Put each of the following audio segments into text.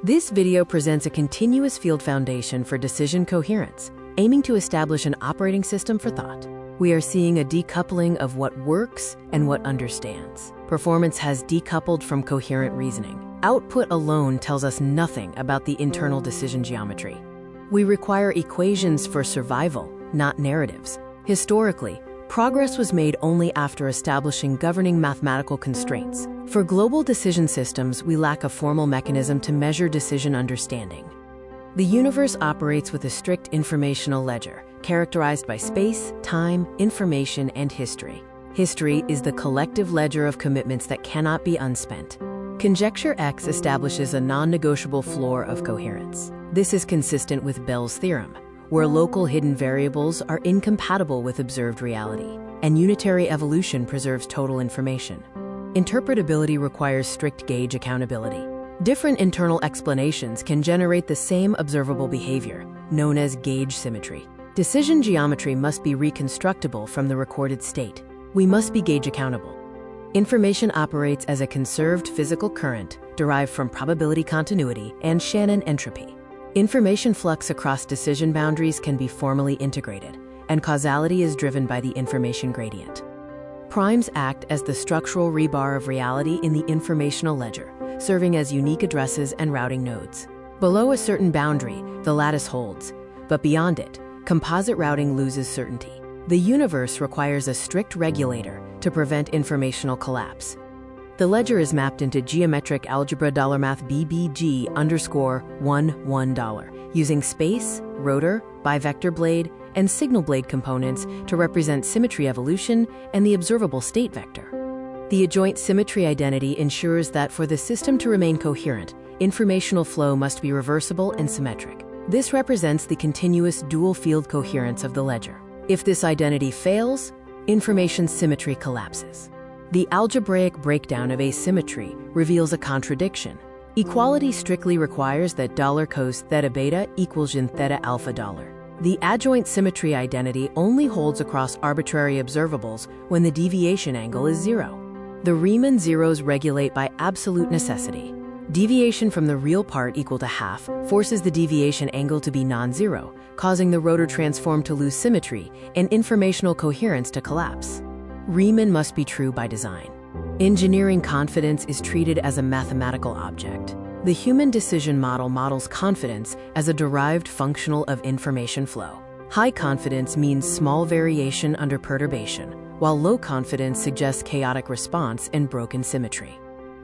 This video presents a continuous field foundation for decision coherence, aiming to establish an operating system for thought. We are seeing a decoupling of what works and what understands. Performance has decoupled from coherent reasoning. Output alone tells us nothing about the internal decision geometry. We require equations for survival, not narratives. Historically, progress was made only after establishing governing mathematical constraints. For global decision systems, we lack a formal mechanism to measure decision understanding. The universe operates with a strict informational ledger, characterized by space, time, information, and history. History is the collective ledger of commitments that cannot be unspent. Conjecture X establishes a non-negotiable floor of coherence. This is consistent with Bell's theorem, where local hidden variables are incompatible with observed reality, and unitary evolution preserves total information. Interpretability requires strict gauge accountability. Different internal explanations can generate the same observable behavior, known as gauge symmetry. Decision geometry must be reconstructible from the recorded state. We must be gauge accountable. Information operates as a conserved physical current derived from probability continuity and Shannon entropy. Information flux across decision boundaries can be formally integrated, and causality is driven by the information gradient. Primes act as the structural rebar of reality in the informational ledger, serving as unique addresses and routing nodes. Below a certain boundary, the lattice holds, but beyond it, composite routing loses certainty. The universe requires a strict regulator to prevent informational collapse. The ledger is mapped into geometric algebra $math BBG_11$, using space, rotor, bivector blade, and signal blade components to represent symmetry evolution and the observable state vector. The adjoint symmetry identity ensures that for the system to remain coherent, informational flow must be reversible and symmetric. This represents the continuous dual field coherence of the ledger. If this identity fails, information symmetry collapses. The algebraic breakdown of asymmetry reveals a contradiction. Equality strictly requires that $cos theta beta equals gen theta alpha $. The adjoint symmetry identity only holds across arbitrary observables when the deviation angle is 0. The Riemann zeros regulate by absolute necessity. Deviation from the real part equal to half forces the deviation angle to be non-zero, causing the rotor transform to lose symmetry and informational coherence to collapse. Riemann must be true by design. Engineering confidence is treated as a mathematical object. The human decision model models confidence as a derived functional of information flow. High confidence means small variation under perturbation, while low confidence suggests chaotic response and broken symmetry.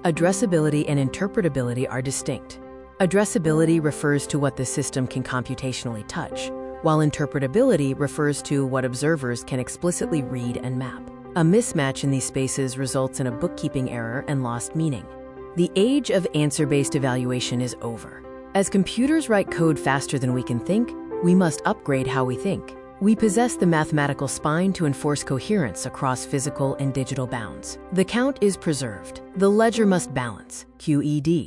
Addressability and interpretability are distinct. Addressability refers to what the system can computationally touch, while interpretability refers to what observers can explicitly read and map. A mismatch in these spaces results in a bookkeeping error and lost meaning. The age of answer-based evaluation is over. As computers write code faster than we can think, we must upgrade how we think. We possess the mathematical spine to enforce coherence across physical and digital bounds. The count is preserved. The ledger must balance, QED.